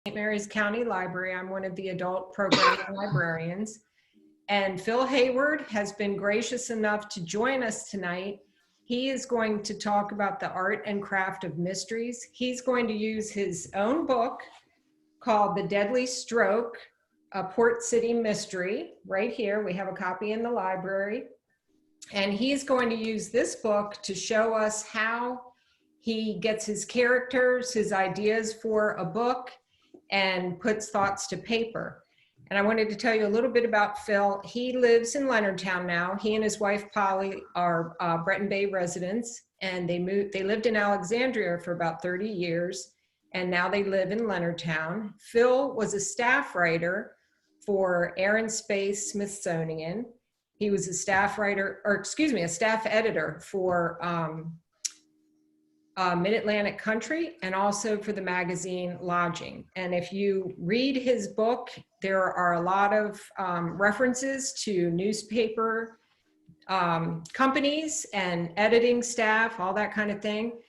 St. Mary's County Library. I'm one of the adult programming librarians. And Phil Hayward has been gracious enough to join us tonight. He is going to talk about the art and craft of mysteries. He's going to use his own book called The Deadly Stroke, a Port City Mystery. Right here, we have a copy in the library. And he's going to use this book to show us how he gets his characters, his ideas for a book, and puts thoughts to paper. And I wanted to tell you a little bit about Phil. He lives in Leonardtown now. He and his wife, Polly, are Breton Bay residents, and they lived in Alexandria for about 30 years, and now they live in Leonardtown. Phil was a staff writer for Air and Space Smithsonian. He was a staff writer, or excuse me, a staff editor for Mid-Atlantic Country, and also for the magazine Lange. And if you read his book, there are a lot of references to newspaper companies and editing staff, all that kind of thing.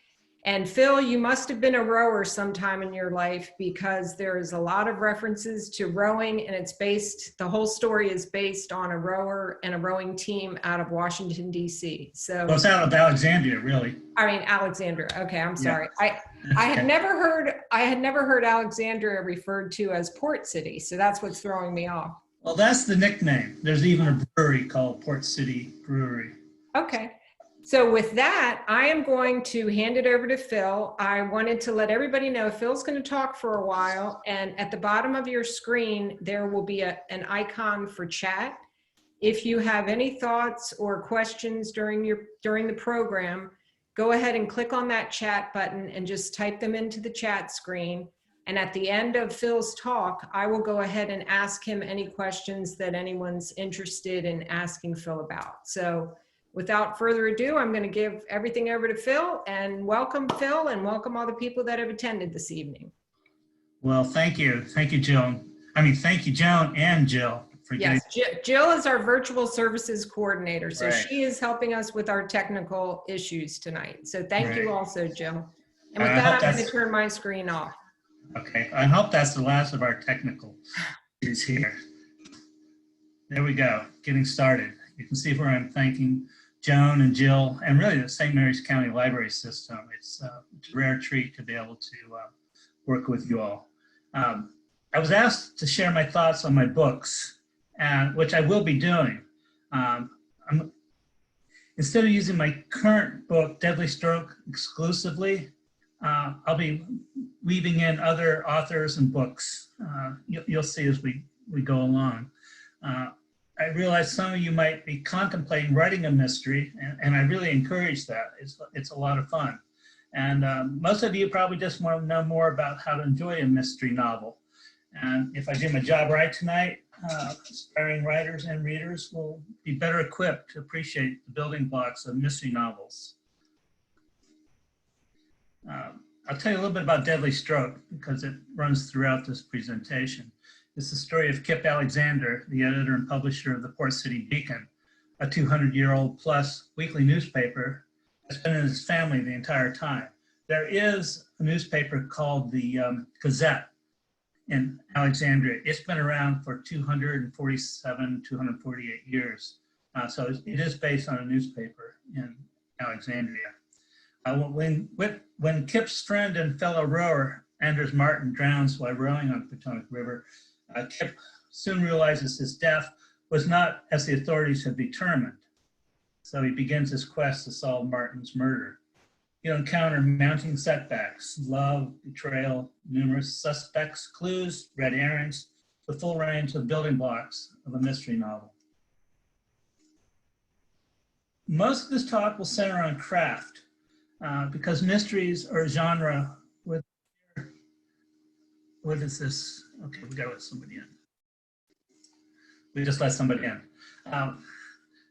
And Phil, you must have been a rower sometime in your life, because there's a lot of references to rowing, and the whole story is based on a rower and a rowing team out of Washington, D.C. So well, it's out of Alexandria, really. I mean, Alexandria. Okay, I'm sorry. Yeah. I had never heard Alexandria referred to as Port City, so that's what's throwing me off. Well, that's the nickname. There's even a brewery called Port City Brewery. Okay. So with that, I am going to hand it over to Phil. I wanted to let everybody know Phil's going to talk for a while, and at the bottom of your screen, there will be an icon for chat. If you have any thoughts or questions during the program, go ahead and click on that chat button and just type them into the chat screen. And at the end of Phil's talk, I will go ahead and ask him any questions that anyone's interested in asking Phil about. So without further ado, I'm going to give everything over to Phil, and welcome Phil, and welcome all the people that have attended this evening. Well, thank you. Thank you, Jill. Thank you, Joan and Jill. Yes, Jill is our virtual services coordinator, so right. She is helping us with our technical issues tonight. So thank right. you also, Jill. And with that, I'm going to turn my screen off. Okay, I hope that's the last of our technical issues here. There we go, getting started. You can see where I'm thanking Joan and Jill, and really the St. Mary's County Library System. It's a rare treat to be able to work with you all. I was asked to share my thoughts on my books, which I will be doing. Instead of using my current book, Deadly Stroke, exclusively, I'll be weaving in other authors and books. You'll see as we go along. I realize some of you might be contemplating writing a mystery, and I really encourage that. It's a lot of fun. And most of you probably just want to know more about how to enjoy a mystery novel. And if I do my job right tonight, aspiring writers and readers will be better equipped to appreciate the building blocks of mystery novels. I'll tell you a little bit about Deadly Stroke, because it runs throughout this presentation. It's the story of Kip Alexander, the editor and publisher of the Port City Beacon, a 200-year-old plus weekly newspaper that's been in his family the entire time. There is a newspaper called the Gazette in Alexandria. It's been around for 247, 248 years. So it is based on a newspaper in Alexandria. When Kip's friend and fellow rower, Anders Martin, drowns while rowing on Potomac River, Kip soon realizes his death was not as the authorities had determined. So he begins his quest to solve Martin's murder. He'll encounter mounting setbacks, love, betrayal, numerous suspects, clues, red herrings, the full range of building blocks of a mystery novel. Most of this talk will center on craft, because mysteries are a genre with, what is this? Okay, we gotta let somebody in. We just let somebody in.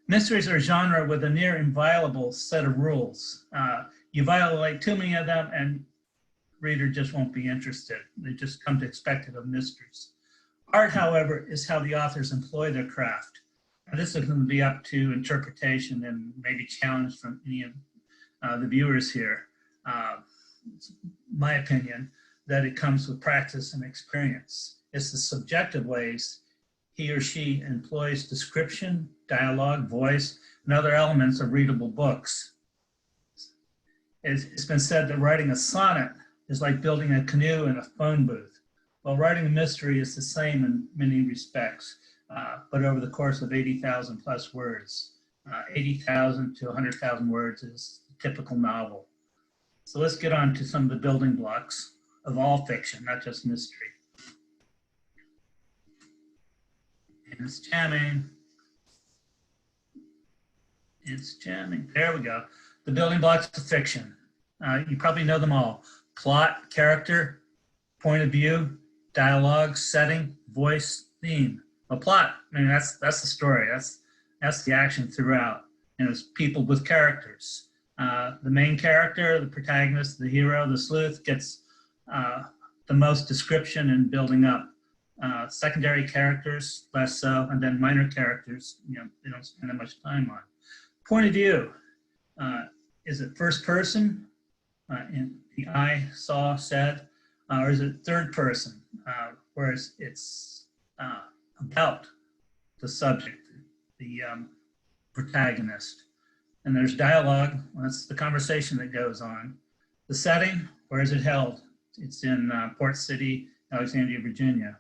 Mysteries are a genre with a near inviolable set of rules. You violate too many of them and reader just won't be interested. They just come to expect it of mysteries. Art, however, is how the authors employ their craft. And this is going to be up to interpretation and maybe challenge from any of the viewers here. My opinion, that it comes with practice and experience. It's the subjective ways he or she employs description, dialogue, voice, and other elements of readable books. It's been said that writing a sonnet is like building a canoe in a phone booth. While writing a mystery is the same in many respects, but over the course of 80,000 plus words. 80,000 to 100,000 words is a typical novel. So let's get on to some of the building blocks of all fiction, not just mystery. And it's jamming. It's jamming. There we go. The building blocks of fiction. You probably know them all. Plot, character, point of view, dialogue, setting, voice, theme. A plot, I mean, that's the story. That's the action throughout. And it's people with characters. The main character, the protagonist, the hero, the sleuth gets the most description and building up. Secondary characters, less so, and then minor characters, they don't spend that much time on. Point of view, is it first person, in the I saw, said, or is it third person, whereas it's about the subject, the protagonist. And there's dialogue, well, that's the conversation that goes on. The setting, where is it held? It's in Port City, Alexandria, Virginia.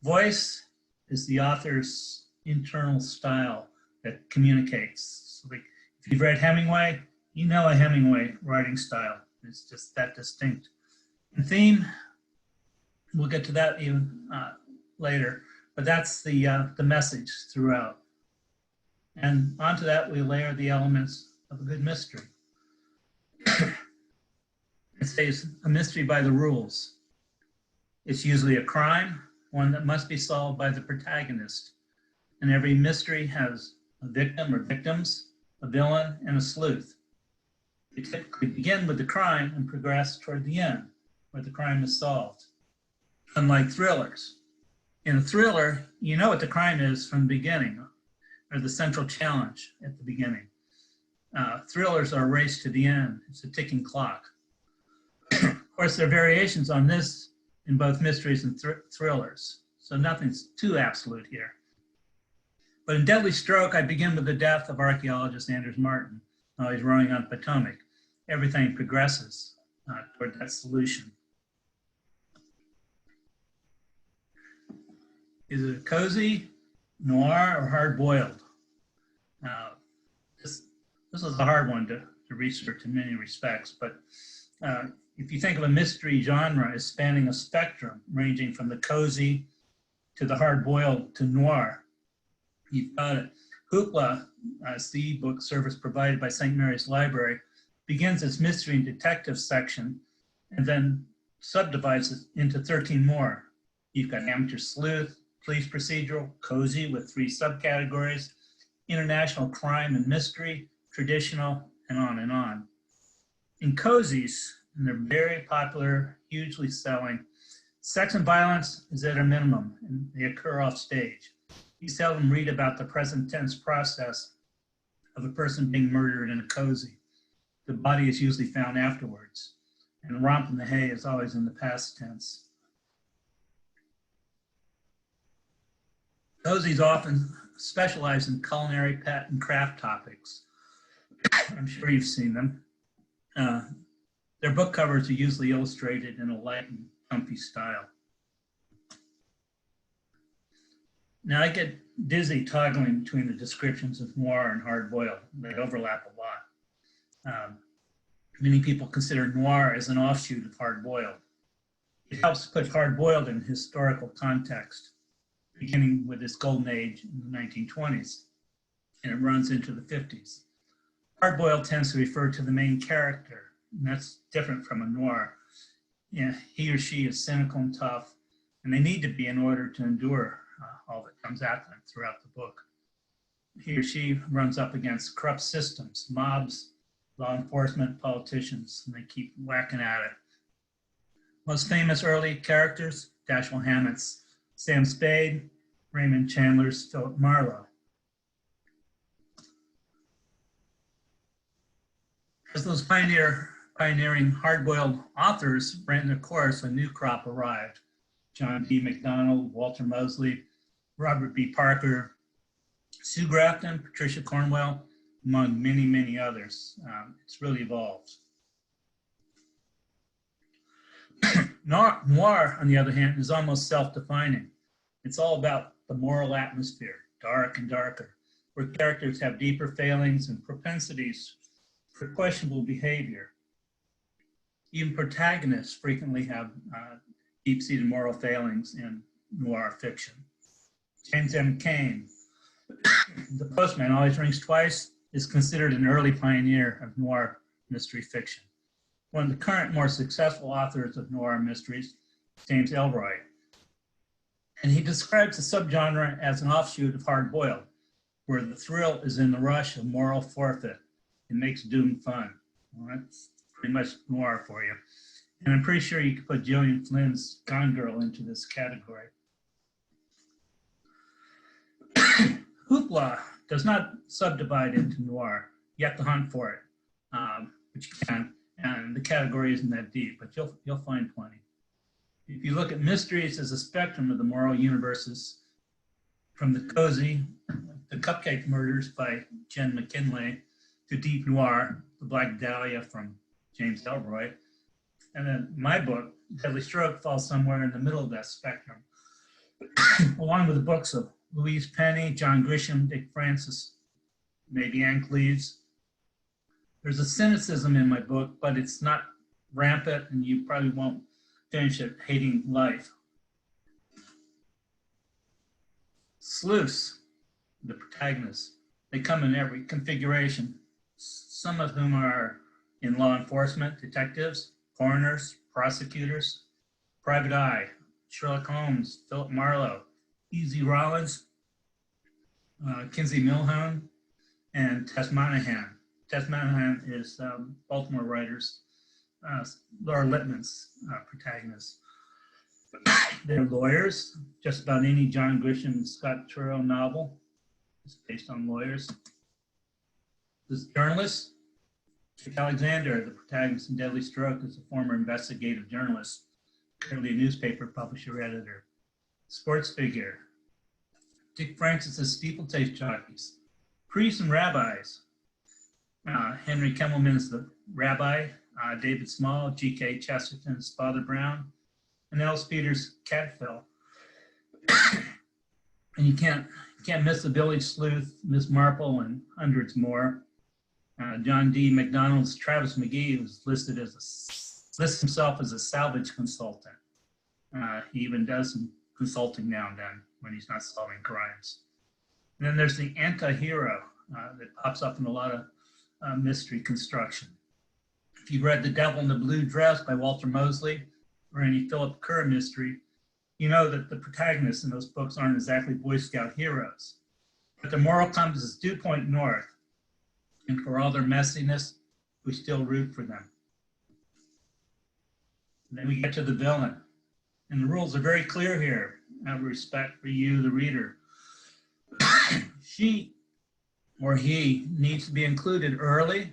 Voice is the author's internal style that communicates. So like, if you've read Hemingway, you know a Hemingway writing style. It's just that distinct. And theme, we'll get to that even later, but that's the message throughout. And onto that, we layer the elements of a good mystery. It says a mystery by the rules. It's usually a crime, one that must be solved by the protagonist. And every mystery has a victim or victims, a villain, and a sleuth. We typically begin with the crime and progress toward the end, where the crime is solved. Unlike thrillers. In a thriller, you know what the crime is from the beginning, or the central challenge at the beginning. Thrillers are a race to the end. It's a ticking clock. Of course, there are variations on this in both mysteries and thrillers, so nothing's too absolute here. But in Deadly Stroke, I begin with the death of archaeologist Anders Martin while he's rowing on Potomac. Everything progresses toward that solution. Is it cozy, noir, or hard-boiled? This was a hard one to research in many respects, but if you think of a mystery genre as spanning a spectrum ranging from the cozy to the hard-boiled to noir, you've got it. Hoopla, the e-book service provided by St. Mary's Library, begins its mystery and detective section and then subdivides it into 13 more. You've got amateur sleuth, police procedural, cozy with 3 subcategories, international crime and mystery, traditional, and on and on. In cozies, and they're very popular, hugely selling, sex and violence is at a minimum, and they occur off stage. You seldom read about the present tense process of a person being murdered in a cozy. The body is usually found afterwards, and romp in the hay is always in the past tense. Cozies often specialize in culinary, pet, and craft topics. I'm sure you've seen them. Their book covers are usually illustrated in a light and comfy style. Now I get dizzy toggling between the descriptions of noir and hard-boiled. They overlap a lot. Many people consider noir as an offshoot of hard-boiled. It helps put hard-boiled in historical context, beginning with its golden age in the 1920s, and it runs into the 50s. Hard-boiled tends to refer to the main character, and that's different from a noir. He or she is cynical and tough, and they need to be in order to endure all that comes at them throughout the book. He or she runs up against corrupt systems, mobs, law enforcement, politicians, and they keep whacking at it. Most famous early characters, Dashiell Hammett's Sam Spade, Raymond Chandler's Philip Marlowe. As those pioneer pioneering hard-boiled authors ran their course, a new crop arrived. John D. MacDonald, Walter Mosley, Robert B. Parker, Sue Grafton, Patricia Cornwell, among many, many others. It's really evolved. Noir, on the other hand, is almost self-defining. It's all about the moral atmosphere, dark and darker, where characters have deeper failings and propensities for questionable behavior. Even protagonists frequently have deep-seated moral failings in noir fiction. James M. Cain, The Postman Always Rings Twice, is considered an early pioneer of noir mystery fiction. One of the current more successful authors of noir mysteries, James Ellroy. And he describes the subgenre as an offshoot of hard-boiled, where the thrill is in the rush of moral forfeit. It makes doom fun. Well, that's pretty much noir for you. And I'm pretty sure you could put Gillian Flynn's Gone Girl into this category. Hoopla does not subdivide into noir. You have to hunt for it, but you can. And the category isn't that deep, but you'll find plenty. If you look at mysteries as a spectrum of the moral universes, from the cozy, the Cupcake Murders by Jen McKinley, to deep noir, The Black Dahlia from James Ellroy, and then my book, Deadly Stroke, falls somewhere in the middle of that spectrum, along with the books of Louise Penny, John Grisham, Dick Francis, maybe Ann Cleves. There's a cynicism in my book, but it's not rampant, and you probably won't finish it hating life. Sleuths, the protagonists, they come in every configuration, some of whom are in law enforcement, detectives, coroners, prosecutors, private eye, Sherlock Holmes, Philip Marlowe, E.Z. Rollins, Kinsey Milhone, and Tess Monahan. Tess Monahan is Baltimore writer's Laura Lippman's protagonist. They're lawyers. Just about any John Grisham and Scott Turow novel is based on lawyers. This journalist, Chick Alexander, the protagonist in Deadly Stroke, is a former investigative journalist, currently a newspaper publisher editor. Sports figure, Dick Francis's steeplechase jockeys, priests and rabbis. Henry Kemmelman is the rabbi, David Small, G.K. Chesterton's Father Brown, and Ellis Peters' Cadfael. And you can't miss the village sleuth, Miss Marple, and hundreds more. John D. MacDonald's Travis McGee was lists himself as a salvage consultant. He even does some consulting now and then when he's not solving crimes. And then there's the anti-hero that pops up in a lot of mystery construction. If you've read The Devil in the Blue Dress by Walter Mosley or any Philip Kerr mystery, you know that the protagonists in those books aren't exactly Boy Scout heroes, but their moral compasses do point north. And for all their messiness, we still root for them. And then we get to the villain. And the rules are very clear here, out of respect for you, the reader. She or he needs to be included early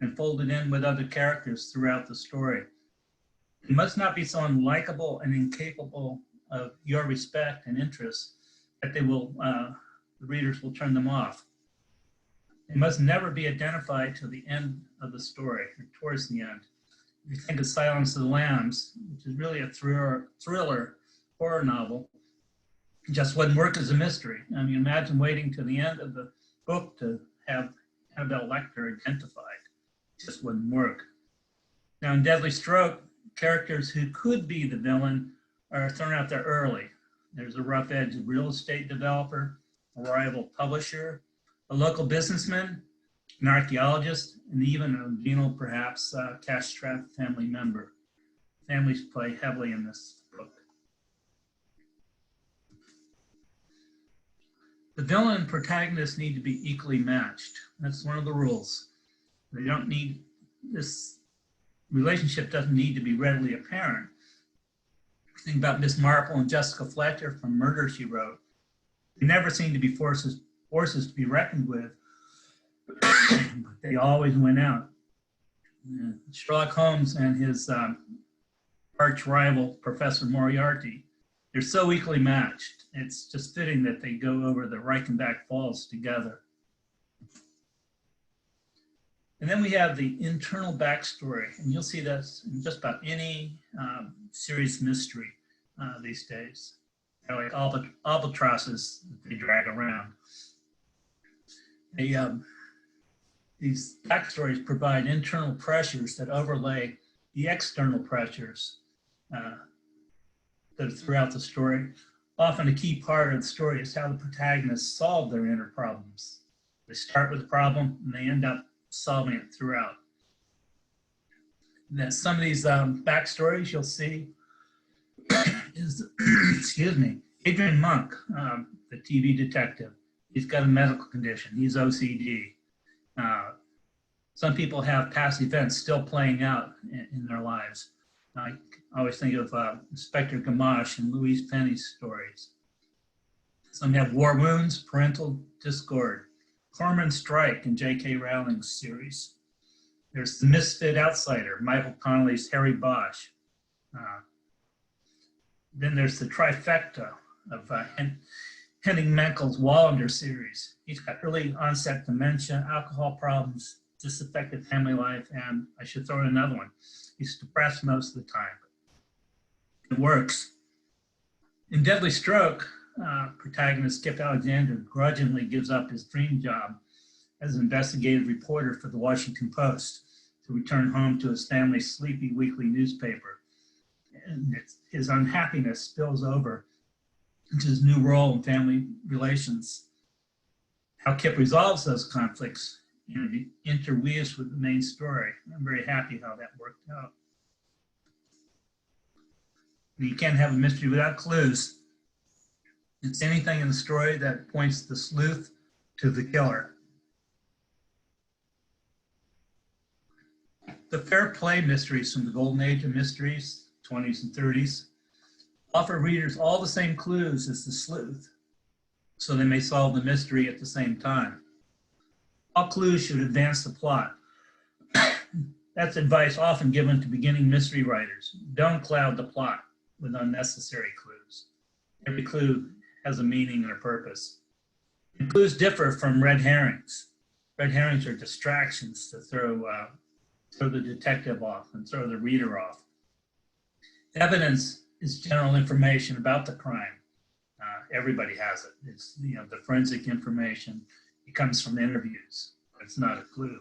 and folded in with other characters throughout the story. It must not be so unlikable and incapable of your respect and interest that the readers will turn them off. It must never be identified till the end of the story, or towards the end. If you think of Silence of the Lambs, which is really a thriller horror novel, it just wouldn't work as a mystery. I mean, imagine waiting to the end of the book to have Annabelle Lecter identified. It just wouldn't work. Now in Deadly Stroke, characters who could be the villain are thrown out there early. There's a rough-edged real estate developer, a rival publisher, a local businessman, an archaeologist, and even a venal, perhaps, cash-strapped family member. Families play heavily in this book. The villain and protagonist need to be equally matched. That's one of the rules. They don't need, this relationship doesn't need to be readily apparent. Think about Miss Marple and Jessica Fletcher from Murder, She Wrote. They never seem to be forces to be reckoned with, but they always win out. Sherlock Holmes and his arch rival, Professor Moriarty, they're so equally matched. It's just fitting that they go over the Reichenbach Falls together. And then we have the internal backstory, and you'll see this in just about any serious mystery these days. They're like albatrosses that they drag around. These backstories provide internal pressures that overlay the external pressures that are throughout the story. Often a key part of the story is how the protagonists solve their inner problems. They start with a problem and they end up solving it throughout. And then some of these backstories you'll see is, excuse me, Adrian Monk, the TV detective. He's got a medical condition. He's OCD. Some people have past events still playing out in their lives. I always think of Inspector Gamache and Louise Penny's stories. Some have war wounds, parental discord, Cormoran Strike in J.K. Rowling's series. There's the misfit outsider, Michael Connelly's Harry Bosch. Then there's the trifecta of Henning Menkel's Wallander series. He's got early onset dementia, alcohol problems, disaffected family life, and I should throw in another one. He's depressed most of the time. It works. In Deadly Stroke, protagonist Skip Alexander grudgingly gives up his dream job as an investigative reporter for the Washington Post to return home to his family's sleepy weekly newspaper. And his unhappiness spills over into his new role in family relations. How Kip resolves those conflicts interweaves with the main story. I'm very happy how that worked out. You can't have a mystery without clues. It's anything in the story that points the sleuth to the killer. The fair play mysteries from the golden age of mysteries, 20s and 30s, offer readers all the same clues as the sleuth, so they may solve the mystery at the same time. All clues should advance the plot. That's advice often given to beginning mystery writers. Don't cloud the plot with unnecessary clues. Every clue has a meaning and a purpose. And clues differ from red herrings. Red herrings are distractions to throw the detective off and throw the reader off. Evidence is general information about the crime. Everybody has it. It's the forensic information. It comes from interviews. It's not a clue.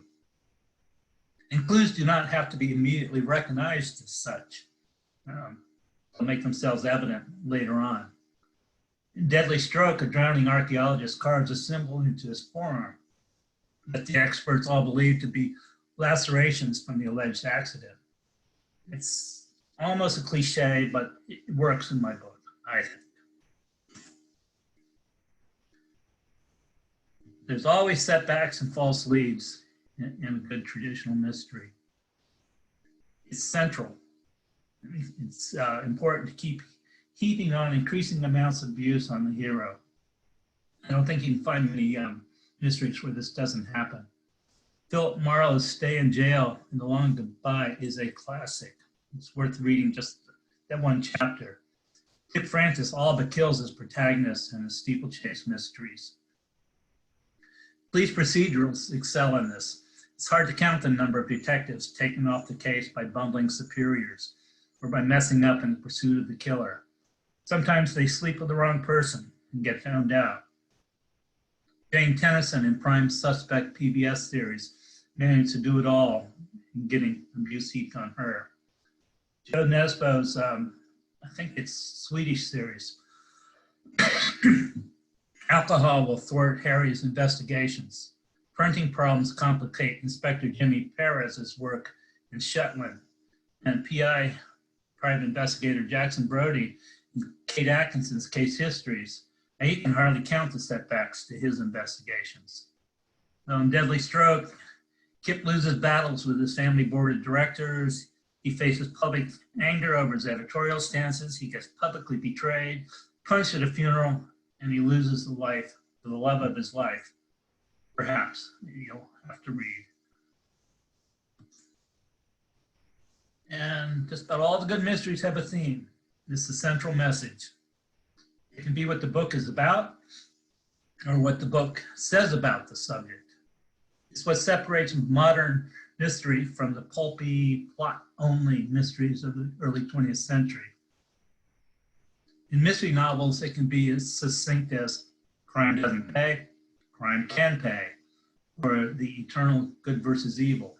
And clues do not have to be immediately recognized as such. They'll make themselves evident later on. In Deadly Stroke, a drowning archaeologist carves a symbol into his forearm that the experts all believe to be lacerations from the alleged accident. It's almost a cliche, but it works in my book, I think. There's always setbacks and false leads in a good traditional mystery. It's central. It's important to keep heaping on increasing amounts of abuse on the hero. I don't think you can find many mysteries where this doesn't happen. Philip Marlowe's Stay in Jail and The Long Goodbye is a classic. It's worth reading just that one chapter. Kip Francis all but kills his protagonist in his steeplechase mysteries. Police procedurals excel in this. It's hard to count the number of detectives taken off the case by bumbling superiors or by messing up in the pursuit of the killer. Sometimes they sleep with the wrong person and get found out. Jane Tennyson in Prime Suspect PBS series managed to do it all in getting abuse heaped on her. Joe Nesbo's, I think it's Swedish series. Alcohol will thwart Harry's investigations. Printing problems complicate Inspector Jimmy Perez's work in Shetland. And PI, Private Investigator Jackson Brody, in Kate Atkinson's case histories. And he can hardly count the setbacks to his investigations. Now in Deadly Stroke, Kip loses battles with his family board of directors. He faces public anger over his editorial stances. He gets publicly betrayed, punched at a funeral, and he loses the love of his life. Perhaps you'll have to read. And just about all the good mysteries have a theme. It's the central message. It can be what the book is about or what the book says about the subject. It's what separates modern mystery from the pulpy, plot-only mysteries of the early 20th century. In mystery novels, it can be as succinct as crime doesn't pay, crime can pay, or the eternal good versus evil.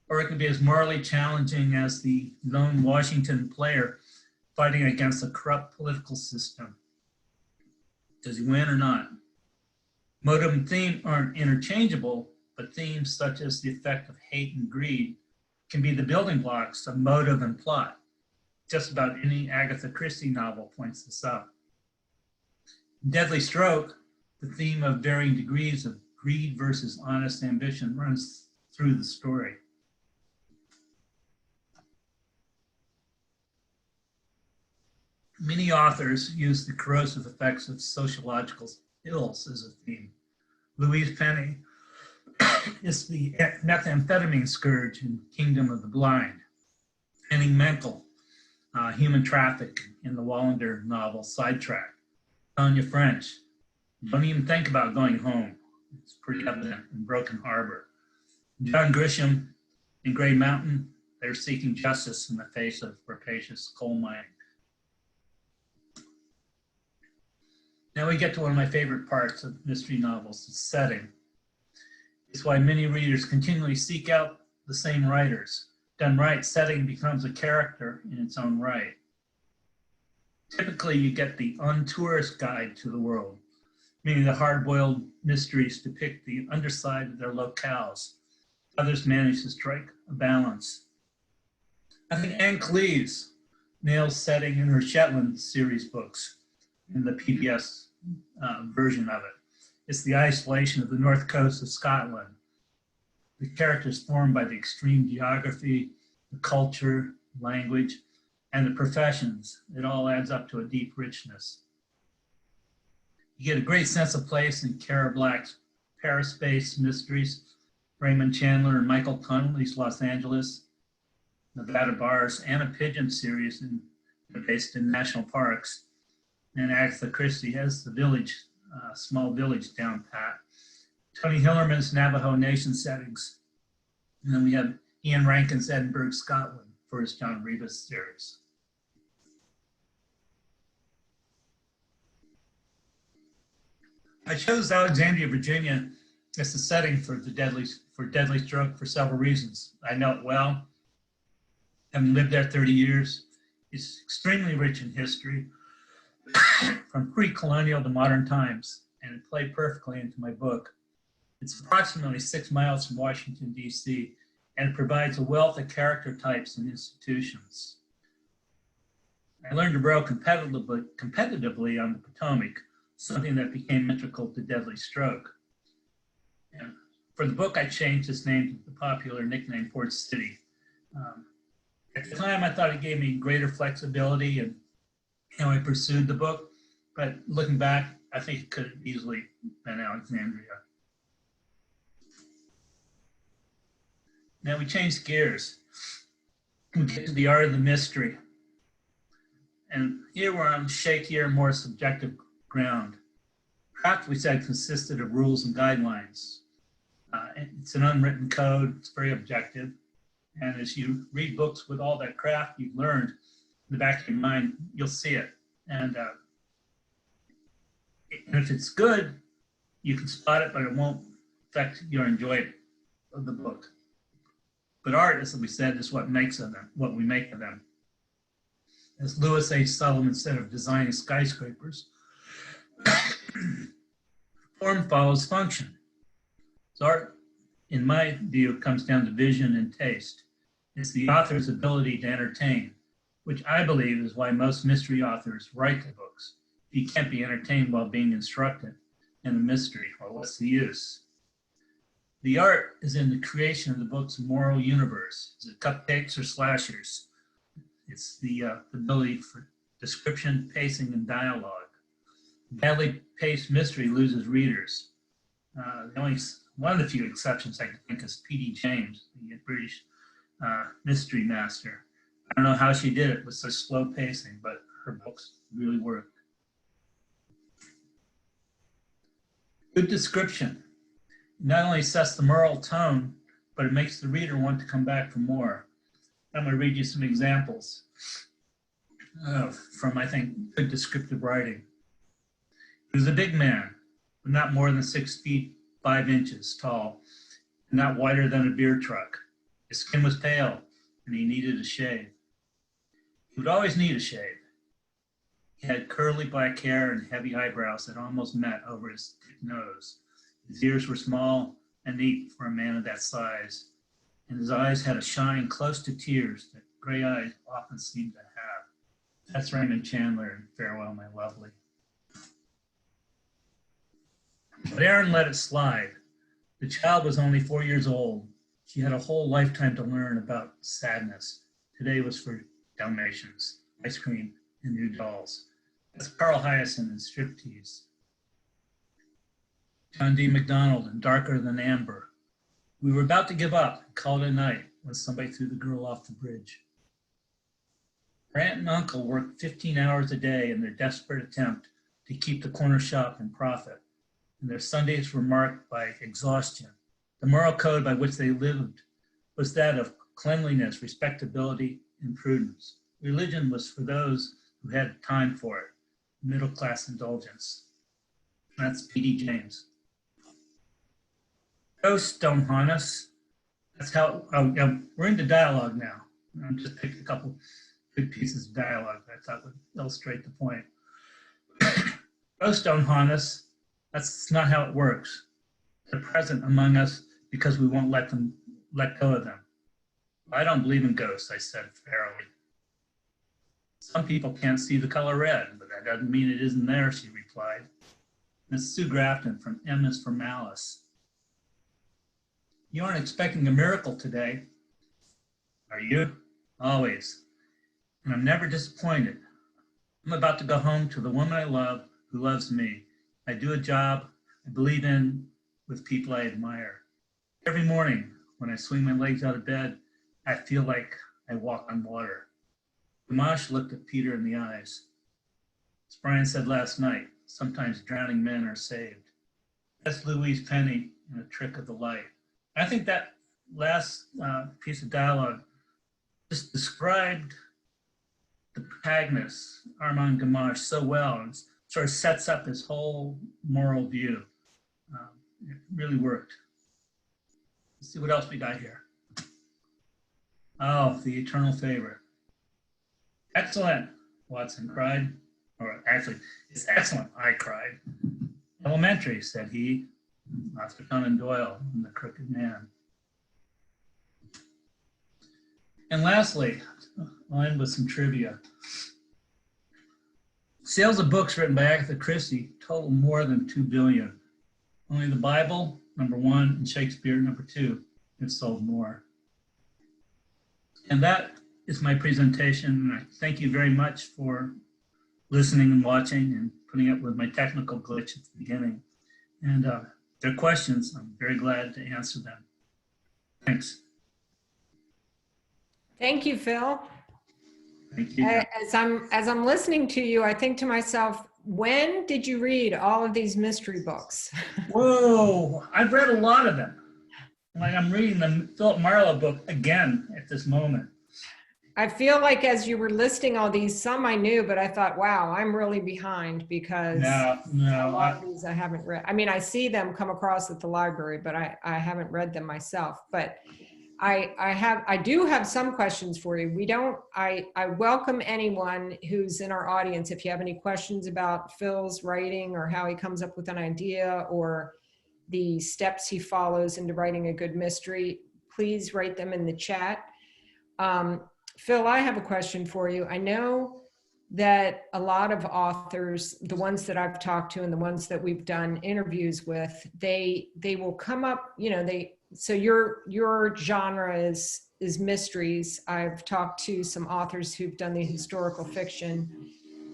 Or it can be as morally challenging as the lone Washington player fighting against a corrupt political system. Does he win or not? Motive and theme aren't interchangeable, but themes such as the effect of hate and greed can be the building blocks of motive and plot. Just about any Agatha Christie novel points this out. In Deadly Stroke, the theme of varying degrees of greed versus honest ambition runs through the story. Many authors use the corrosive effects of sociological ills as a theme. Louise Penny is the methamphetamine scourge in Kingdom of the Blind. Henning Menkel, human trafficking in the Wallander novel Sidetrack. Tanya French, don't even think about going home. It's pretty evident in Broken Harbor. John Grisham in Grey Mountain, they're seeking justice in the face of rapacious coal mining. Now we get to one of my favorite parts of mystery novels, the setting. It's why many readers continually seek out the same writers. Done right, setting becomes a character in its own right. Typically, you get the untourist guide to the world, meaning the hard-boiled mysteries depict the underside of their locales. Others manage to strike a balance. I think Anne Cleves nails setting in her Shetland series books in the PBS version of it. It's the isolation of the north coast of Scotland. The characters formed by the extreme geography, the culture, language, and the professions. It all adds up to a deep richness. You get a great sense of place in Kara Black's Paris-based mysteries, Raymond Chandler and Michael Connelly's Los Angeles, Nevada Bars, Anna Pigeon series based in national parks, and Agatha Christie has the village, small village down pat. Tony Hillerman's Navajo Nation settings. And then we have Ian Rankin's Edinburgh, Scotland for his John Rebus series. I chose Alexandria, Virginia as the setting for Deadly Stroke for several reasons. I know it well, having lived there 30 years. It's extremely rich in history, from pre-colonial to modern times, and it played perfectly into my book. It's approximately 6 miles from Washington, D.C., and it provides a wealth of character types and institutions. I learned to row competitively on the Potomac, something that became integral to Deadly Stroke. And for the book, I changed its name to the popular nickname Port City. At the time, I thought it gave me greater flexibility in how I pursued the book, but looking back, I think it could have easily been Alexandria. Now we change gears. We get to the art of the mystery. And here we're on shakier, more subjective ground. Craft, we said, consisted of rules and guidelines. It's an unwritten code, it's very objective. And as you read books with all that craft you've learned, in the back of your mind, you'll see it. And if it's good, you can spot it, but it won't affect your enjoyment of the book. But art, as we said, is what makes of them, what we make of them. As Louis H. Sullivan said of designing skyscrapers, form follows function. So art, in my view, comes down to vision and taste. It's the author's ability to entertain, which I believe is why most mystery authors write the books. You can't be entertained while being instructed in a mystery, or what's the use? The art is in the creation of the book's moral universe. Is it cupcakes or slashers? It's the ability for description, pacing, and dialogue. Badly paced mystery loses readers. One of the few exceptions I can think is P.D. James, the British mystery master. I don't know how she did it with such slow pacing, but her books really work. Good description not only sets the moral tone, but it makes the reader want to come back for more. I'm going to read you some examples from, I think, good descriptive writing. He was a big man, but not more than 6 feet 5 inches tall, and not wider than a beer truck. His skin was pale, and he needed a shave. He would always need a shave. He had curly black hair and heavy eyebrows that almost met over his thick nose. His ears were small and neat for a man of that size, and his eyes had a shine close to tears that gray eyes often seem to have. That's Raymond Chandler in Farewell, My Lovely. But Erin let it slide. The child was only 4 years old. She had a whole lifetime to learn about sadness. Today was for Dalmatians, ice cream, and new dolls. That's Carl Hyacin in Striptease. John D. MacDonald in Darker Than Amber. We were about to give up and call it a night when somebody threw the girl off the bridge. Her aunt and uncle worked 15 hours a day in their desperate attempt to keep the corner shop in profit, and their Sundays were marked by exhaustion. The moral code by which they lived was that of cleanliness, respectability, and prudence. Religion was for those who had time for it, middle-class indulgence. That's P.D. James. Ghosts don't haunt us. That's how, we're into dialogue now. I just picked a couple good pieces of dialogue that I thought would illustrate the point. Ghosts don't haunt us. That's not how it works. They're present among us because we won't let go of them. I don't believe in ghosts, I said fairly. Some people can't see the color red, but that doesn't mean it isn't there, she replied. Miss Sue Grafton from M is for Malice. You aren't expecting a miracle today, are you? Always. And I'm never disappointed. I'm about to go home to the woman I love who loves me. I do a job I believe in with people I admire. Every morning when I swing my legs out of bed, I feel like I walk on water. Gamache looked at Peter in the eyes. As Brian said last night, sometimes drowning men are saved. That's Louise Penny in A Trick of the Light. I think that last piece of dialogue just described the protagonist, Armand Gamache, so well, and sort of sets up his whole moral view. It really worked. Let's see what else we got here. Oh, the eternal favorite. Excellent, Watson cried. Or actually, it's excellent, I cried. Elementary, said he. Arthur Conan Doyle and The Crooked Man. And lastly, I'll end with some trivia. Sales of books written by Agatha Christie total more than 2 billion. Only the Bible, #1, and Shakespeare, #2, have sold more. And that is my presentation. And I thank you very much for listening and watching and putting up with my technical glitch at the beginning. And if there are questions, I'm very glad to answer them. Thanks. Thank you, Phil. Thank you. As I'm listening to you, I think to myself, when did you read all of these mystery books? Whoa, I've read a lot of them. Like I'm reading the Philip Marlowe book again at this moment. I feel like as you were listing all these, some I knew, but I thought, wow, I'm really behind because a lot of these I haven't read. I mean, I see them come across at the library, but I haven't read them myself. But I do have some questions for you. I welcome anyone who's in our audience. If you have any questions about Phil's writing or how he comes up with an idea or the steps he follows into writing a good mystery, please write them in the chat. Phil, I have a question for you. I know that a lot of authors, the ones that I've talked to and the ones that we've done interviews with, they will come up, so your genre is mysteries. I've talked to some authors who've done the historical fiction,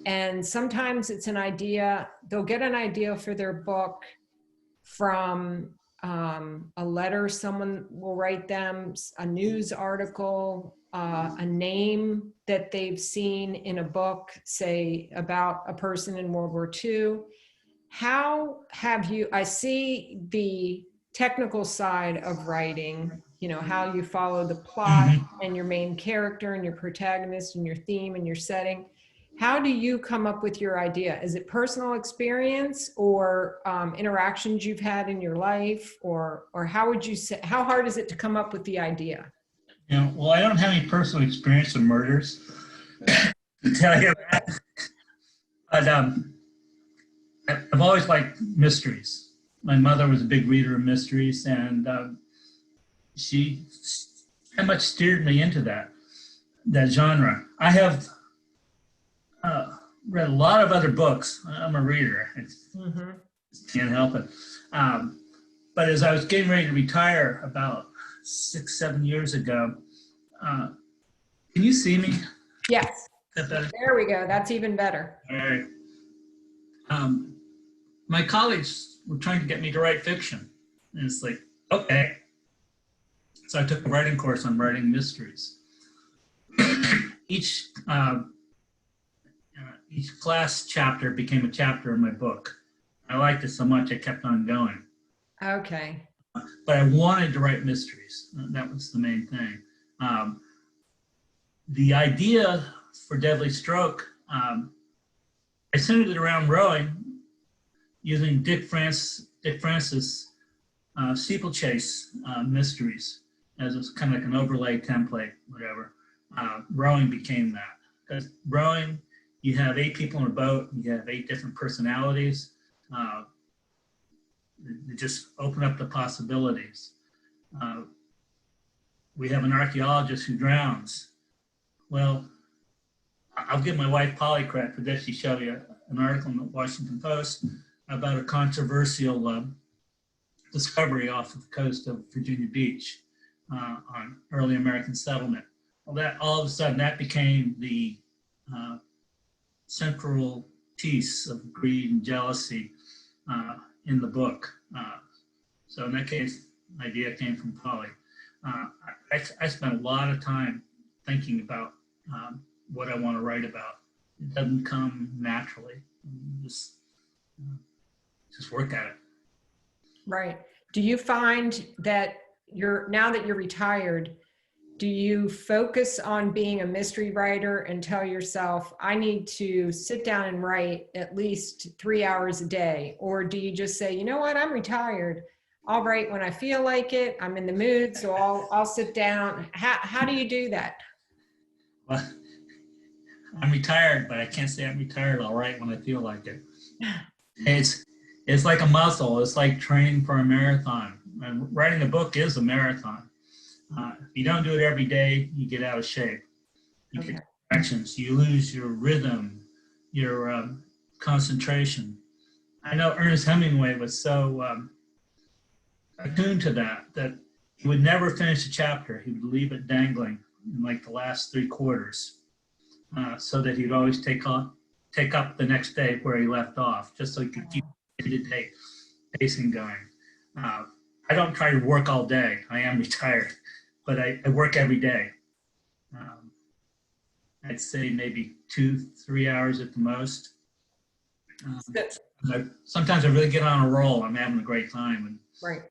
and sometimes it's an idea, they'll get an idea for their book from a letter someone will write them, a news article, a name that they've seen in a book, say about a person in World War II. How have you, I see the technical side of writing, you know, how you follow the plot and your main character and your protagonist and your theme and your setting. How do you come up with your idea? Is it personal experience or interactions you've had in your life, or how would you say, how hard is it to come up with the idea? You know, well, I don't have any personal experience of murders to tell you that. But I've always liked mysteries. My mother was a big reader of mysteries, and she pretty much steered me into that genre. I have read a lot of other books. I'm a reader. I can't help it. But as I was getting ready to retire about 6-7 years ago, can you see me? Yes. Is that better? There we go. That's even better. All right. My colleagues were trying to get me to write fiction. And it's like, okay. So I took a writing course on writing mysteries. Each class chapter became a chapter in my book. I liked it so much I kept on going. Okay. But I wanted to write mysteries. That was the main thing. The idea for Deadly Stroke, I centered it around rowing using Dick Francis steeplechase mysteries as a kind of like an overlay template, whatever. Rowing became that. Because rowing, you have 8 people in a boat, you have 8 different personalities. They just open up the possibilities. We have an archaeologist who drowns. Well, I'll give my wife Polly credit for this. She showed me an article in the Washington Post about a controversial discovery off of the coast of Virginia Beach on early American settlement. Well, that all of a sudden that became the central piece of greed and jealousy in the book. So in that case, the idea came from Polly. I spent a lot of time thinking about what I want to write about. It doesn't come naturally. Just work at it. Right. Do you find that now that you're retired, do you focus on being a mystery writer and tell yourself, I need to sit down and write at least 3 hours a day? Or do you just say, you know what, I'm retired. I'll write when I feel like it. I'm in the mood, so I'll sit down. How do you do that? Well, I'm retired, but I can't say I'm retired. I'll write when I feel like it. It's like a muscle. It's like training for a marathon. And writing a book is a marathon. If you don't do it every day, you get out of shape. You get distractions. You lose your rhythm, your concentration. I know Ernest Hemingway was so attuned to that he would never finish a chapter. He would leave it dangling in like the last 3 quarters, so that he'd always take up the next day where he left off, just so he could keep day-to-day pacing going. I don't try to work all day. I am retired, but I work every day. I'd say maybe 2-3 hours at the most. Sometimes I really get on a roll. I'm having a great time, and right.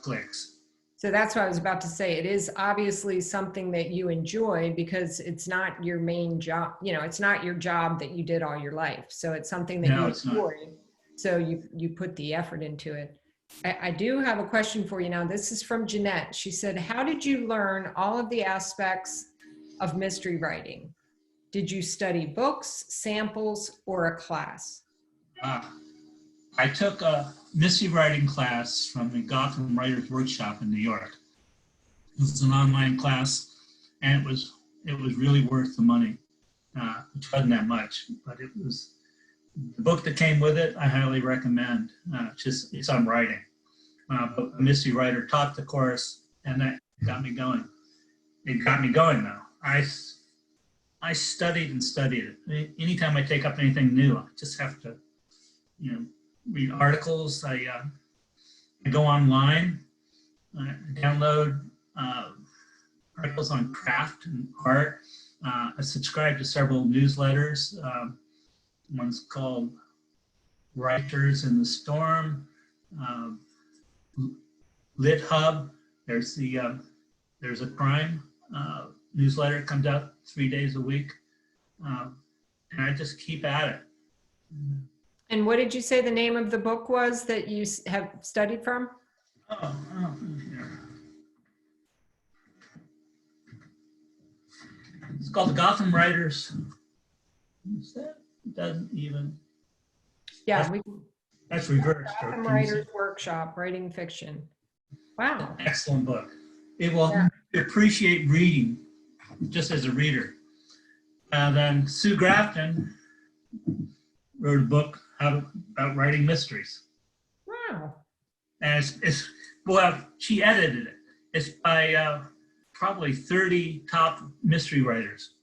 Clicks. So that's what I was about to say. It is obviously something that you enjoy because it's not your main job. You know, it's not your job that you did all your life. So it's something that you enjoy. So you put the effort into it. I do have a question for you now. This is from Jeanette. She said, how did you learn all of the aspects of mystery writing? Did you study books, samples, or a class? I took a mystery writing class from the Gotham Writers Workshop in New York. It was an online class, and it was really worth the money. Which wasn't that much, but it was the book that came with it. I highly recommend. It's on writing, but a mystery writer taught the course, and that got me going. It got me going though. I studied and studied it. Anytime I take up anything new, I just have to, read articles. I I go online, download articles on craft and art. I subscribe to several newsletters. One's called Writers in the Storm, Lit Hub. There's a crime newsletter, comes out 3 days a week, and I just keep at it. And what did you say the name of the book was that you have studied from? Here. It's called The Gotham Writers. Is that? It doesn't even. Yeah, That's reversed. Gotham Writers Workshop, Writing Fiction. Wow. Excellent book. It will appreciate reading just as a reader. Then Sue Grafton wrote a book about writing mysteries. Wow. And she edited it. It's by probably 30 top mystery writers.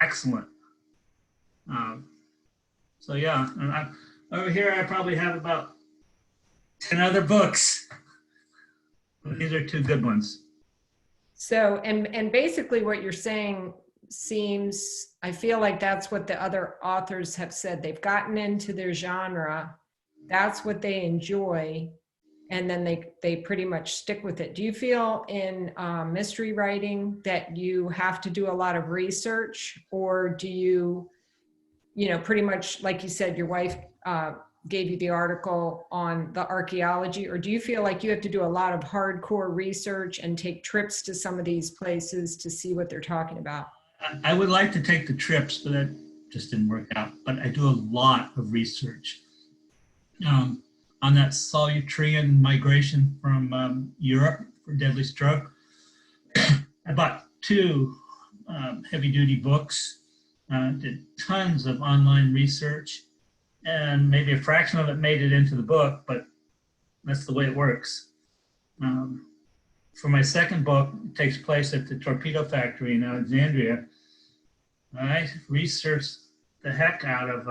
Excellent. So yeah, and over here I probably have about 10 other books. These are 2 good ones. So, and basically what you're saying seems, I feel like that's what the other authors have said. They've gotten into their genre. That's what they enjoy. And then they pretty much stick with it. Do you feel in mystery writing that you have to do a lot of research, or do you pretty much, like you said, your wife gave you the article on the archaeology, or do you feel like you have to do a lot of hardcore research and take trips to some of these places to see what they're talking about? I would like to take the trips, but that just didn't work out. But I do a lot of research. On that Solutrean migration from Europe for deadly stroke, I bought 2 heavy-duty books, did tons of online research, and maybe a fraction of it made it into the book, but that's the way it works. For my second book, it takes place at the Torpedo factory in Alexandria. I researched the heck out of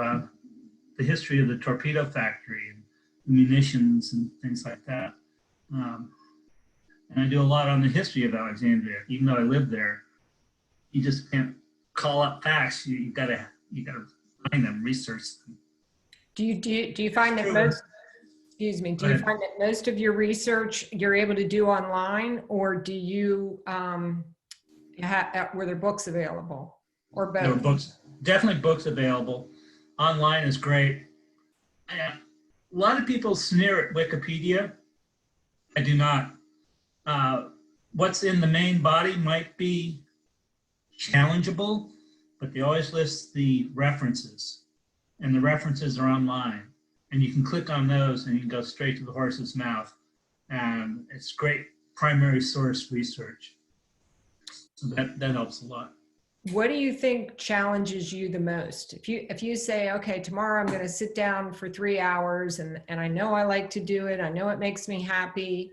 the history of the Torpedo factory and munitions and things like that. And I do a lot on the history of Alexandria. Even though I live there, you just can't call up facts. You gotta find them, research them. Do you find that most, excuse me, do you find that most of your research you're able to do online, or do you were there books available, or both? There were books, definitely books available. Online is great. A lot of people sneer at Wikipedia. I do not. What's in the main body might be challengeable, but they always list the references, and the references are online, and you can click on those and you can go straight to the horse's mouth, and it's great primary source research. So that helps a lot. What do you think challenges you the most? If you say, okay, tomorrow I'm going to sit down for 3 hours and I know I like to do it, I know it makes me happy,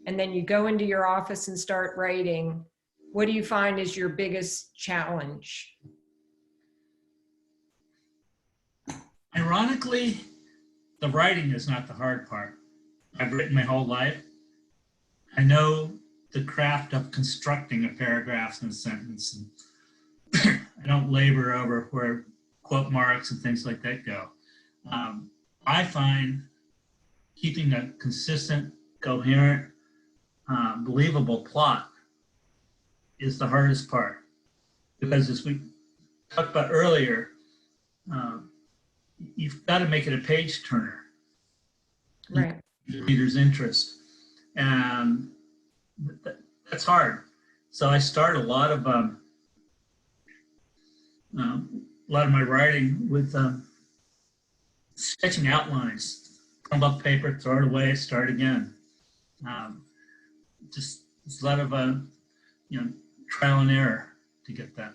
and then you go into your office and start writing, what do you find is your biggest challenge? Ironically, the writing is not the hard part. I've written my whole life. I know the craft of constructing a paragraph and a sentence, and I don't labor over where quote marks and things like that go. I find keeping a consistent, coherent, believable plot is the hardest part, because as we talked about earlier, you've got to make it a page turner. Right. The reader's interest, and that's hard. So I start a lot of my writing with sketching outlines, come up paper, throw it away, start again. Just it's a lot of trial and error to get that.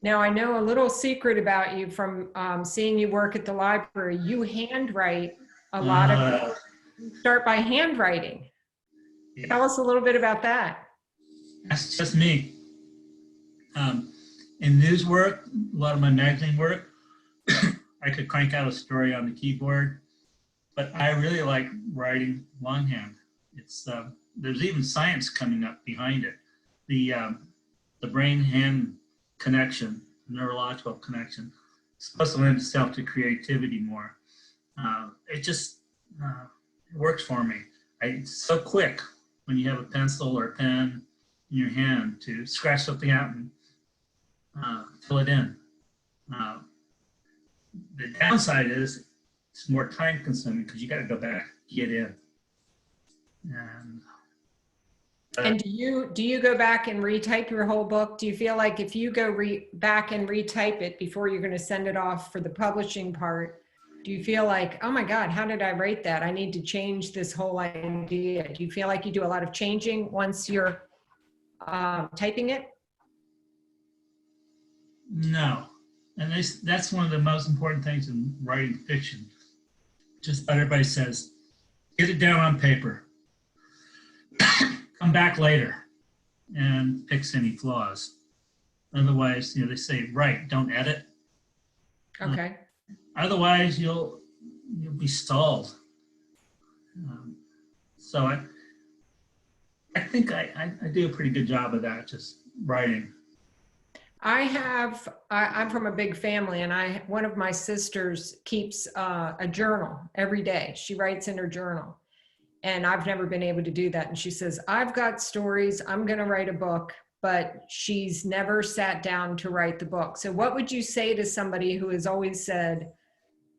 Now, I know a little secret about you from seeing you work at the library. You handwrite a lot of start by handwriting. Yeah. Tell us a little bit about that. That's just me. In news work, a lot of my magazine work, I could crank out a story on the keyboard but I really like writing longhand. It's there's even science coming up behind it. The brain-hand connection, neurological connection, it's supposed to lend itself to creativity more. It just it works for me. It's so quick when you have a pencil or a pen in your hand to scratch something out and fill it in. The downside is it's more time consuming because you got to go back, get in. And do you go back and retype your whole book? Do you feel like if you go back and retype it before you're going to send it off for the publishing part, do you feel like, oh my God, how did I write that? I need to change this whole idea. Do you feel like you do a lot of changing once you're typing it? No. And that's one of the most important things in writing fiction. Just about everybody says, get it down on paper. Come back later and fix any flaws. Otherwise, they say, right, don't edit. Okay. Otherwise, you'll be stalled. So I think I do a pretty good job of that, just writing. I'm from a big family, and one of my sisters keeps a journal every day. She writes in her journal, and I've never been able to do that. And she says, I've got stories, I'm going to write a book, but she's never sat down to write the book. So what would you say to somebody who has always said,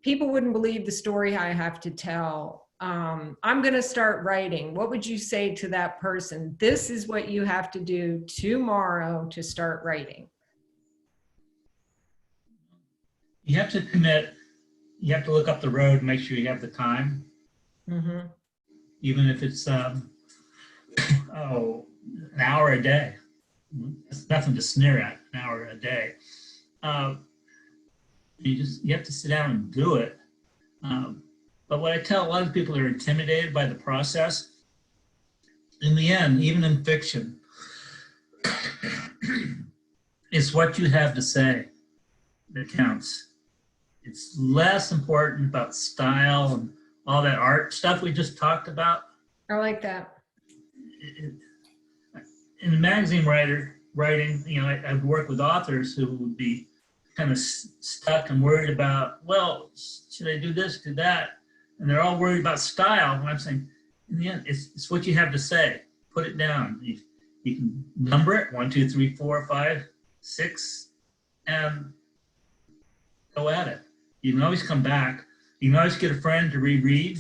people wouldn't believe the story I have to tell. I'm going to start writing. What would you say to that person? This is what you have to do tomorrow to start writing. You have to commit. You have to look up the road, make sure you have the time. Mm-hmm. Even if it's an hour a day. That's nothing to sneer at, an hour a day. You have to sit down and do it. But what I tell a lot of people that are intimidated by the process, in the end, even in fiction, it's what you have to say that counts. It's less important about style and all that art stuff we just talked about. I like that. In the magazine writing, I'd work with authors who would be kind of stuck and worried about, well, should I do this, do that? And they're all worried about style. And I'm saying, in the end, it's what you have to say. Put it down. You can number it, 1, 2, 3, 4, 5, 6, and go at it. You can always come back. You can always get a friend to reread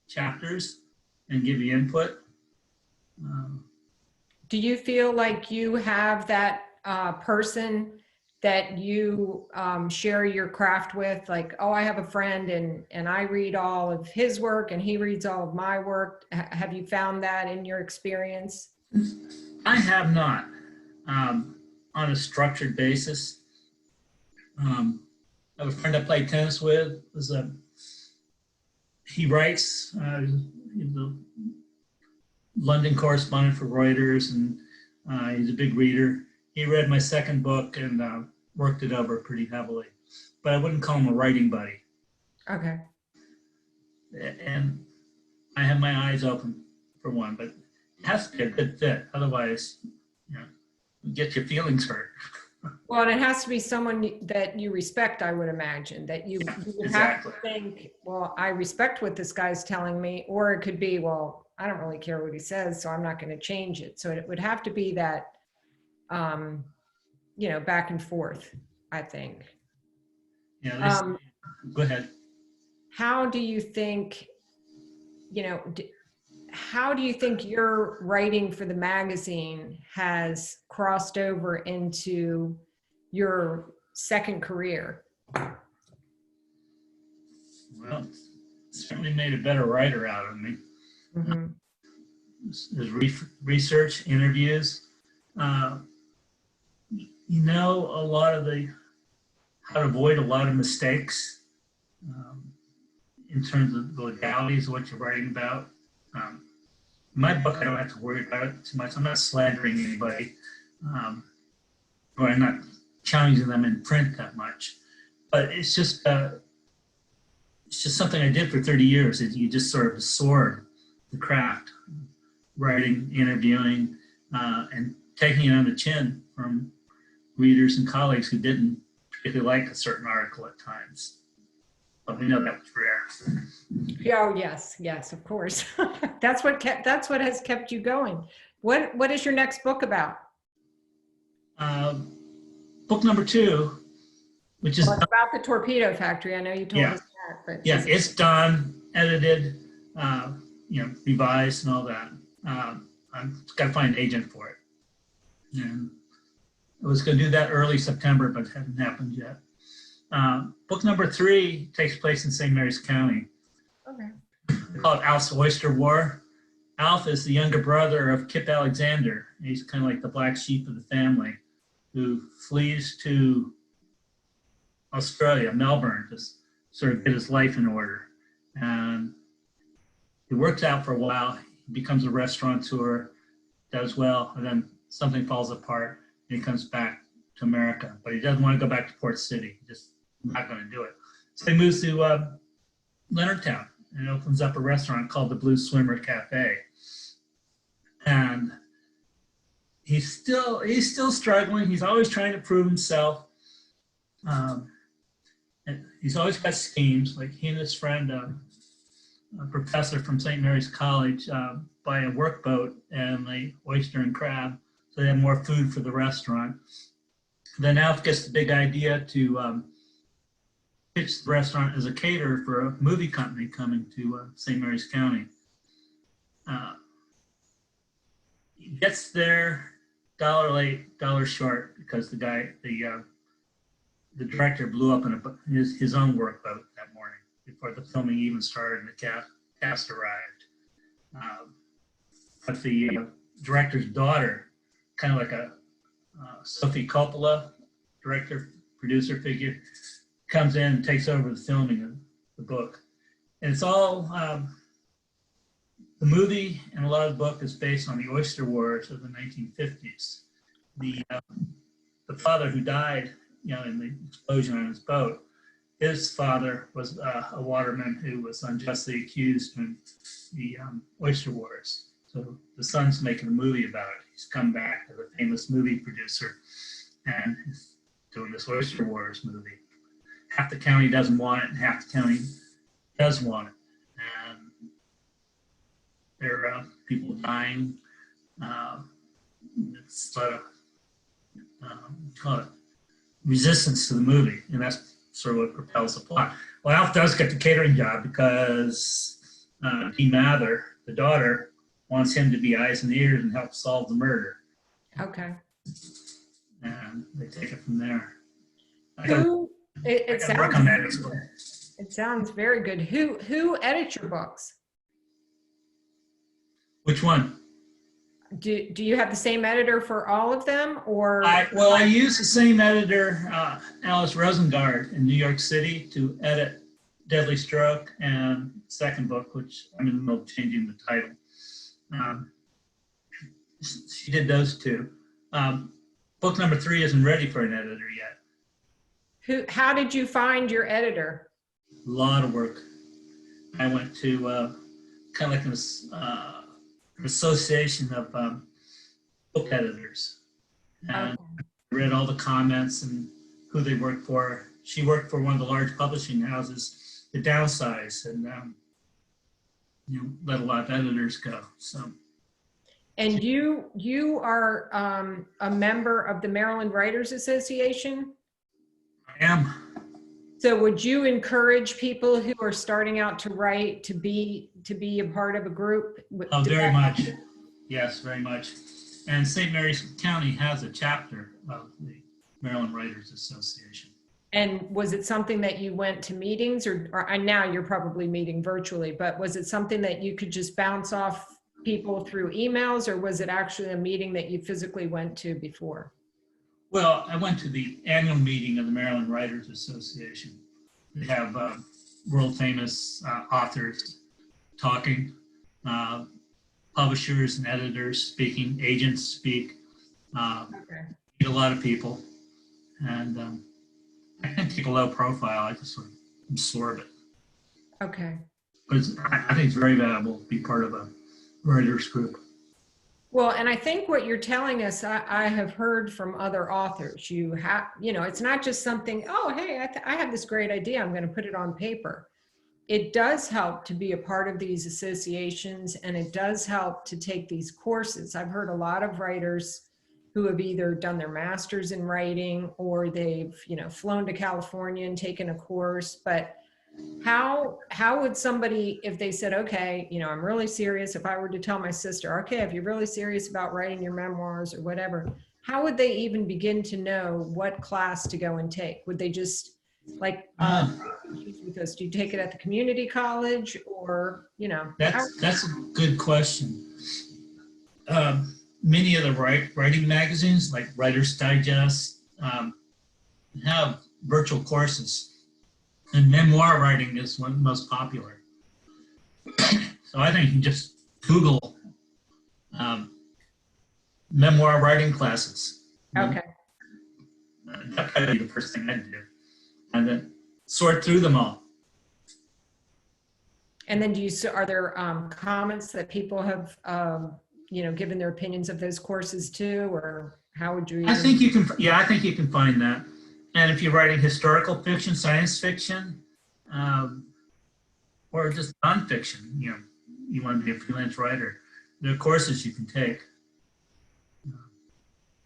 chapters and give you input. Do you feel like you have that person that you share your craft with? Like, oh, I have a friend and I read all of his work and he reads all of my work. Have you found that in your experience? I have not, on a structured basis. I have a friend I played tennis with. He writes. He's a London correspondent for Reuters, and he's a big reader. He read my second book and worked it over pretty heavily, but I wouldn't call him a writing buddy. Okay. And I have my eyes open for one, but it has to be a good fit. Otherwise, you get your feelings hurt. Well, and it has to be someone that you respect, I would imagine, that you would Exactly. have to think, well, I respect what this guy's telling me, or it could be, well, I don't really care what he says, so I'm not going to change it. So it would have to be that, back and forth, I think. Yeah. Go ahead. How do you think, how do you think your writing for the magazine has crossed over into your second career? Well, it certainly made a better writer out of me. Mm-hmm. There's research, interviews. A lot of how to avoid a lot of mistakes in terms of the legalities of what you're writing about. My book, I don't have to worry about it too much. I'm not slandering anybody, or I'm not challenging them in print that much. But it's just, it's just something I did for 30 years. You just sort of absorb the craft, writing, interviewing, and taking it on the chin from readers and colleagues who didn't particularly like a certain article at times. But we know that was rare. Oh, yes, yes, of course. That's what has kept you going. What is your next book about? Book number 2, which is about the Torpedo Factory. I know you told us that, but yeah, it's done, edited, revised, and all that. I've got to find an agent for it, and I was going to do that early September, but it hasn't happened yet. Book number 3 takes place in St. Mary's County. Okay. They call it Alf's Oyster War. Alf is the younger brother of Kip Alexander. He's kind of like the black sheep of the family who flees to Australia, Melbourne, to sort of get his life in order. And he works out for a while. He becomes a restaurateur, does well, and then something falls apart, and he comes back to America. But he doesn't want to go back to Port City. He's just not going to do it. So he moves to Leonardtown and opens up a restaurant called the Blue Swimmer Cafe. And he's still struggling. He's always trying to prove himself. And he's always got schemes. Like he and his friend, a professor from St. Mary's College, buy a workboat and the oyster and crab, so they have more food for the restaurant. Then Alf gets the big idea to pitch the restaurant as a caterer for a movie company coming to St. Mary's County. He gets there $1 late, $1 short, because the director blew up in his own workboat that morning before the filming even started and the cast arrived. But the director's daughter, kind of like a Sophie Coppola director, producer figure, comes in and takes over the filming of the book. And it's all, the movie and a lot of the book is based on the oyster wars of the 1950s. The father who died, in the explosion on his boat, his father was a waterman who was unjustly accused in the oyster wars. So the son's making a movie about it. He's come back as a famous movie producer and he's doing this oyster wars movie. Half the county doesn't want it and half the county does want it. And there are people dying. It's sort of call it resistance to the movie, and that's sort of what propels the plot. Well, Alf does get the catering job because Dee Mather, the daughter, wants him to be eyes and ears and help solve the murder. Okay. And they take it from there. It sounds very good. Who edits your books? Which one? Do you have the same editor for all of them, or? I use the same editor, Alice Rosengard in New York City, to edit Deadly Stroke and second book, which I'm in the middle of changing the title. She did those two. Book number 3 isn't ready for an editor yet. How did you find your editor? A lot of work. I went to kind of like an association of book editors, and read all the comments and who they worked for. She worked for one of the large publishing houses that downsized and let a lot of editors go. So. And you are a member of the Maryland Writers Association? I am. So would you encourage people who are starting out to write to be a part of a group? Oh, very much. Yes, very much. And St. Mary's County has a chapter of the Maryland Writers Association. And was it something that you went to meetings, or now you're probably meeting virtually, but was it something that you could just bounce off people through emails, or was it actually a meeting that you physically went to before? Well, I went to the annual meeting of the Maryland Writers Association. They have world famous authors talking, publishers and editors speaking, agents speak, meet a lot of people. And I can take a low profile, I just sort of absorb it. Okay. But I think it's very valuable to be part of a writers group. Well, and I think what you're telling us, I have heard from other authors. You have, it's not just something, oh, hey, I have this great idea, I'm going to put it on paper. It does help to be a part of these associations, and it does help to take these courses. I've heard a lot of writers who have either done their master's in writing or they've, flown to California and taken a course. But how would somebody, if they said, okay, I'm really serious, if I were to tell my sister, okay, if you're really serious about writing your memoirs or whatever, how would they even begin to know what class to go and take? Would they just with us, do you take it at the community college, or That's a good question. Many of the writing magazines like Writer's Digest have virtual courses, and memoir writing is one of the most popular. So I think you can just Google memoir writing classes. Okay. That would be the first thing I'd do, and then sort through them all. And then are there comments that people have given their opinions of those courses too, or how would you? I think you can find that. And if you're writing historical fiction, science fiction, or just nonfiction, you want to be a freelance writer, there are courses you can take.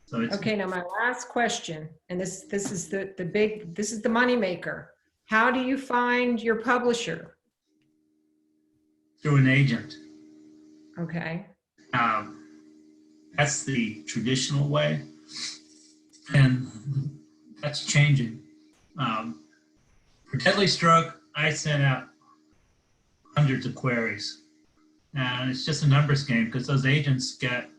So it's okay. Now my last question, and this is this is the moneymaker. How do you find your publisher? Through an agent. Okay. That's the traditional way, and that's changing. For Deadly Stroke, I sent out hundreds of queries, and it's just a numbers game because those agents get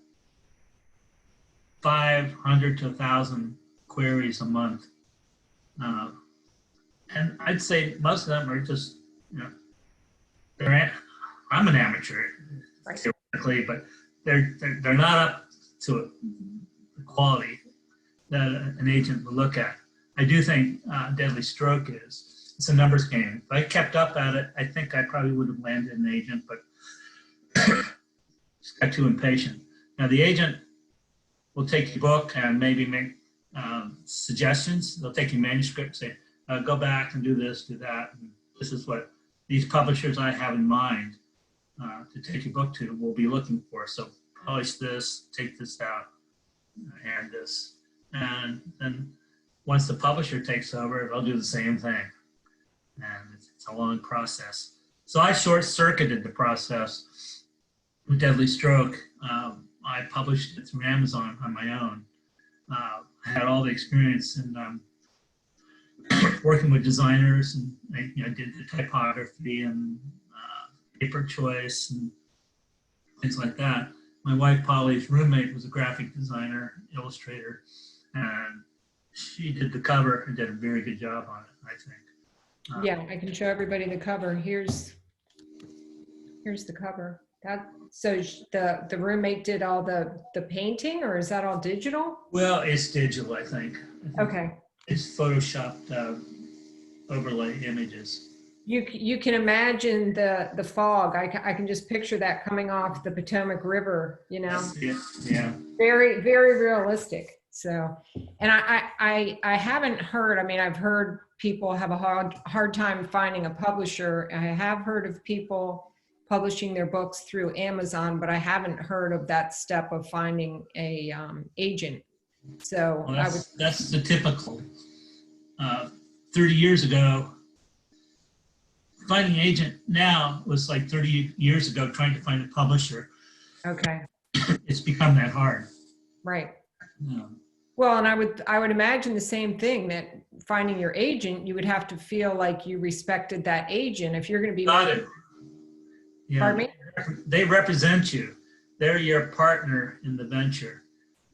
500 to 1,000 queries a month, and I'd say most of them are just, I'm an amateur, right, theoretically, but they're not up to the quality that an agent would look at. I do think Deadly Stroke it's a numbers game. If I kept up at it, I think I probably would have landed an agent, but just got too impatient. Now the agent will take your book and maybe make suggestions. They'll take your manuscript and say, go back and do this, do that. And this is what these publishers I have in mind to take your book to will be looking for. So polish this, take this out, add this. And then once the publisher takes over, they'll do the same thing. And it's a long process. So I short-circuited the process with Deadly Stroke. I published it through Amazon on my own. I had all the experience in working with designers, and I did the typography and paper choice and things like that. My wife Polly's roommate was a graphic designer, illustrator, and she did the cover and did a very good job on it, I think. Yeah, I can show everybody the cover. Here's the cover. So the roommate did all the painting, or is that all digital? Well, it's digital, I think. Okay. It's photoshopped overlay images. You can imagine the fog. I can just picture that coming off the Potomac River, Yeah. Very, very realistic. So, and I haven't heard, I've heard people have a hard time finding a publisher. I have heard of people publishing their books through Amazon, but I haven't heard of that step of finding a agent. So well, that's the typical. 30 years ago, finding an agent now was like 30 years ago trying to find a publisher. Okay. It's become that hard. Right. No. Well, and I would imagine the same thing, that finding your agent, you would have to feel like you respected that agent if you're going to be. Got it. Yeah. Pardon me? They represent you. They're your partner in the venture.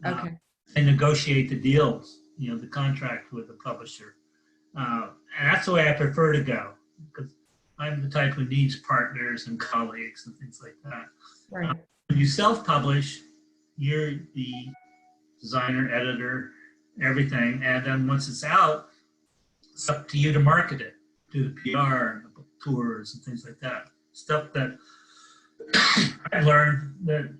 Okay. They negotiate the deals, the contract with the publisher. And that's the way I prefer to go, because I'm the type who needs partners and colleagues and things like that. Right. When you self-publish, you're the designer, editor, everything. And then once it's out, it's up to you to market it, do the PR, tours and things like that. Stuff that I've learned that,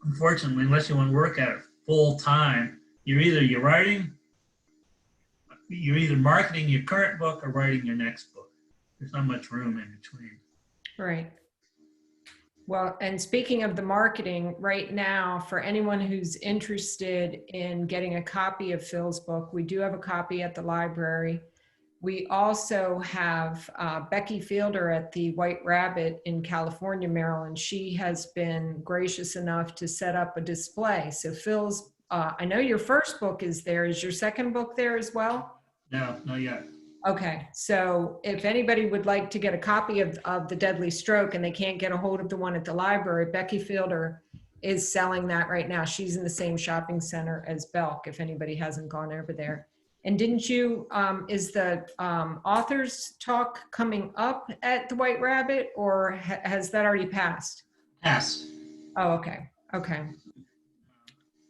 unfortunately, unless you want to work at it full time, you're writing, you're either marketing your current book or writing your next book. There's not much room in between. Right. Well, and speaking of the marketing, right now, for anyone who's interested in getting a copy of Phil's book, we do have a copy at the library. We also have Becky Fielder at the White Rabbit in California, Maryland. She has been gracious enough to set up a display. So Phil's, I know your first book is there. Is your second book there as well? No, not yet. Okay, so if anybody would like to get a copy of The Deadly Stroke and they can't get a hold of the one at the library, Becky Fielder is selling that right now. She's in the same shopping center as Belk, if anybody hasn't gone over there. And didn't you, is the authors talk coming up at the White Rabbit, or has that already passed? Passed. Oh, okay, okay.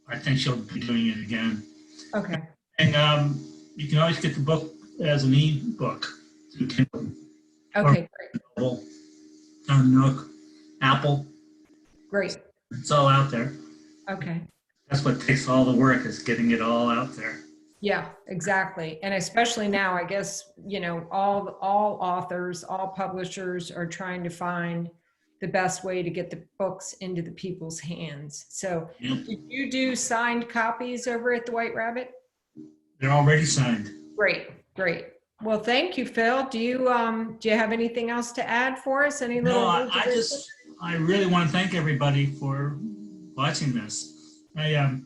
I think she'll be doing it again. Okay. And you can always get the book as an e-book through Kindle. Okay, great. On Nook, Apple. Great. It's all out there. Okay. That's what takes all the work, is getting it all out there. Yeah, exactly. And especially now, I guess, you know, all authors, all publishers are trying to find the best way to get the books into the people's hands. So Yep. Did you do signed copies over at the White Rabbit? They're already signed. Great, great. Well, thank you, Phil. Do you have anything else to add for us? Any little? No, I really want to thank everybody for watching this. I've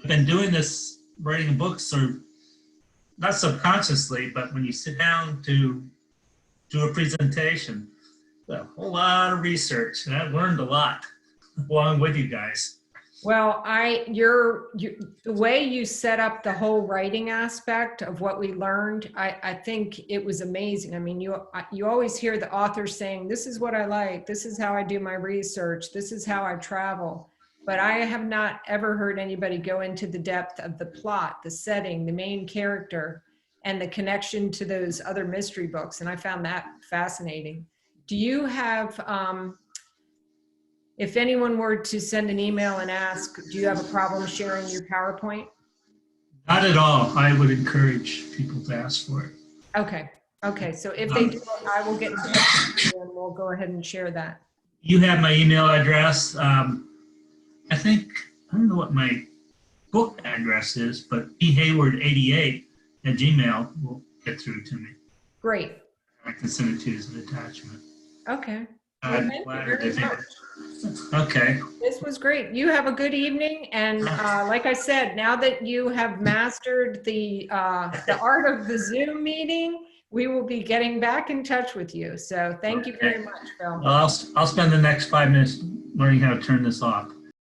been doing this, writing books, sort of not subconsciously, but when you sit down to do a presentation, a whole lot of research, and I've learned a lot along with you guys. Well, the way you set up the whole writing aspect of what we learned, I think it was amazing. I mean, you always hear the author saying, this is what I like, this is how I do my research, this is how I travel. But I have not ever heard anybody go into the depth of the plot, the setting, the main character, and the connection to those other mystery books. And I found that fascinating. Do you have, if anyone were to send an email and ask, do you have a problem sharing your PowerPoint? Not at all. I would encourage people to ask for it. Okay. Okay. So if they do, I will get in touch with you and we'll go ahead and share that. You have my email address. I don't know what my book address is, but phayward88@gmail will get through to me. Great. I can send it to you as an attachment. Okay. Well, thank you very much. Okay. This was great. You have a good evening. And like I said, now that you have mastered the art of the Zoom meeting, we will be getting back in touch with you. So thank you very much, Phil. Well, I'll spend the next 5 minutes learning how to turn this off.